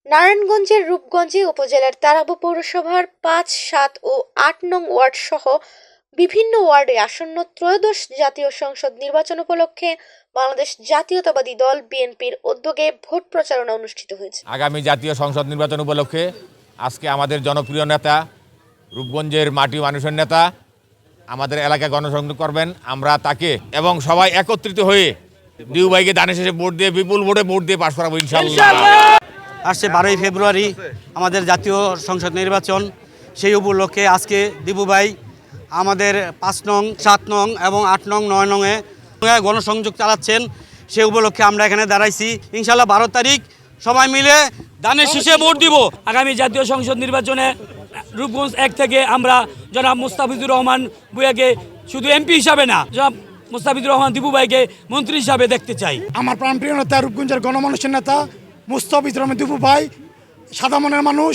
নারায়ণগঞ্জের রূপগঞ্জে উপজেলার তারাব পৌরসভার ৫, ৭ ও ৮ নং ওয়ার্ড সহ বিভিন্ন ওয়ার্ডে আসন্ন ত্রয়োদশ জাতীয় সংসদ নির্বাচন উপলক্ষে বাংলাদেশ জাতীয়তাবাদী দল বিএনপির উদ্যোগে ভোট প্রচারণা অনুষ্ঠিত হয়েছে। আগামী জাতীয় সংসদ নির্বাচন উপলক্ষে আজকে আমাদের জনপ্রিয় নেতা, রূপগঞ্জের মাটি মানুষের নেতা আমাদের এলাকায় গণসংযোগ করবেন। আমরা তাকে এবং সবাই একত্রিত হয়ে ডিউ ভাইকে দানের শেষে ভোট দিয়ে বিপুল ভোটে ভোট দিয়ে পাশ করাবো ইনশাআল্লাহ। আসছে 12ই ফেব্রুয়ারি আমাদের জাতীয় সংসদ নির্বাচন। সেই উপলক্ষে আজকে দিবু ভাই আমাদের 5 নং, 7 নং এবং 8 নং, 9 নংয়ে গণসংযোগ চালাচ্ছেন। সেই উপলক্ষে আমরা এখানে দাঁড়াইছি। ইনশাআল্লাহ 12 তারিখ সবাই মিলে দানের শীষে ভোট দিব। আগামী জাতীয় সংসদ নির্বাচনে রূপগঞ্জ 1 থেকে আমরা জনাব মুস্তাফিজুর রহমান ভূঁইয়াকে শুধু এমপি হিসাবে না, জনাব মুস্তাফিজুর রহমান দিবু ভাইকে মন্ত্রী হিসাবে দেখতে চাই। আমার প্রাণপ্রিয় নেতা, রূপগঞ্জের গণমানুষের নেতা মুস্তাফিজুর রহমান দিবু ভাই সাদা মনের মানুষ।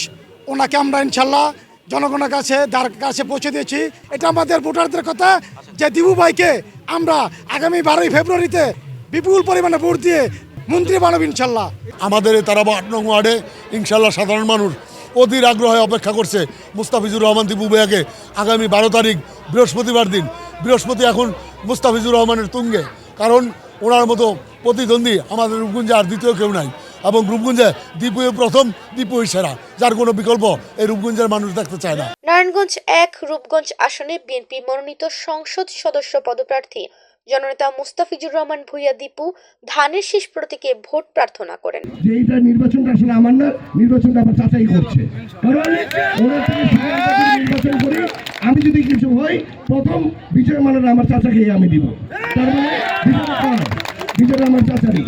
ওনাকে আমরা ইনশাল্লাহ জনগণের কাছে পৌঁছে দিয়েছি। এটা আমাদের ভোটারদের কথা যে দিবু ভাইকে আমরা আগামী 12ই ফেব্রুয়ারিতে বিপুল পরিমাণে ভোট দিয়ে মন্ত্রী বানাবো ইনশাল্লাহ। আমাদের এই তারাব 8 নং ওয়ার্ডে ইনশাল্লাহ সাধারণ মানুষ অধীর আগ্রহে অপেক্ষা করছে মুস্তাফিজুর রহমান দিবু ভাইয়াকে আগামী 12 তারিখ বৃহস্পতিবার দিন। বৃহস্পতি এখন মুস্তাফিজুর রহমানের তুঙ্গে, কারণ ওনার মতো প্রতিদ্বন্দ্বী আমাদের রূপগঞ্জে আর দ্বিতীয় কেউ নাই, এবং রূপগঞ্জে দীপুই প্রথম, দীপুই সেরা, যার কোনো বিকল্প এই রূপগঞ্জের মানুষ দেখতে চায় না। নারায়ণগঞ্জ 1 রূপগঞ্জ আসনে বিএনপি মনোনীত সংসদ সদস্য পদপ্রার্থী জননেতা মুস্তাফিজুর রহমান ভূঁইয়া দীপু ধানের শীষ প্রতীকে ভোট প্রার্থনা করেন। যে এইটা নির্বাচনটা আসলে আমার না, নির্বাচনটা আমার চাচাই করছে, কারণ ওনার থেকে নির্বাচন করি আমি যদি কিছু হই প্রথম বিজয় মানের আমার চাচাকে আমি দিব, তার মানে বিজয় আমার চাচারই।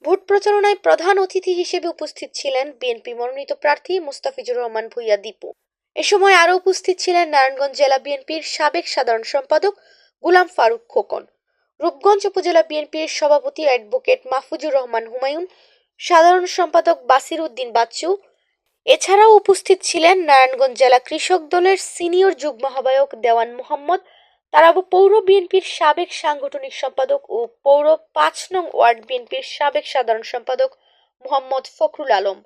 ভোট প্রচারণায় প্রধান অতিথি হিসেবে উপস্থিত ছিলেন বিএনপি মনোনীত প্রার্থী মুস্তাফিজুর রহমান ভূঁইয়া দীপু। এ সময় আরও উপস্থিত ছিলেন নারায়ণগঞ্জ জেলা বিএনপির সাবেক সাধারণ সম্পাদক গোলাম ফারুক খোকন, রূপগঞ্জ উপজেলা বিএনপির সভাপতি অ্যাডভোকেট মাহফুজুর রহমান হুমায়ুন, সাধারণ সম্পাদক বাসির উদ্দিন বাচ্চু। এছাড়াও উপস্থিত ছিলেন নারায়ণগঞ্জ জেলা কৃষক দলের সিনিয়র যুগ্ম আহ্বায়ক দেওয়ান মোহাম্মদ, তারাব পৌর বিএনপির সাবেক সাংগঠনিক সম্পাদক ও পৌর 5 নং ওয়ার্ড বিএনপির সাবেক সাধারণ সম্পাদক মোহাম্মদ ফখরুল আলম,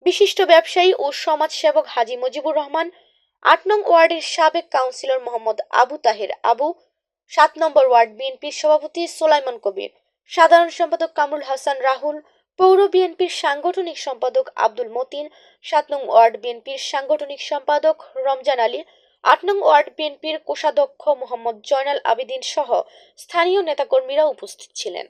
বিশিষ্ট ব্যবসায়ী ও সমাজসেবক হাজী মুজিবুর রহমান, 8 নং ওয়ার্ডের সাবেক কাউন্সিলর মোহাম্মদ আবু তাহের আবু, 7 নম্বর ওয়ার্ড বিএনপির সভাপতি সোলাইমান কবির, সাধারণ সম্পাদক কামরুল হাসান রাহুল, পৌর বিএনপির সাংগঠনিক সম্পাদক আব্দুল মতিন, 7 নং ওয়ার্ড বিএনপির সাংগঠনিক সম্পাদক রমজান আলী, 8 নং ওয়ার্ড বিএনপির কোষাধ্যক্ষ মোহাম্মদ জয়নাল আবেদিন সহ স্থানীয় নেতাকর্মীরা উপস্থিত ছিলেন।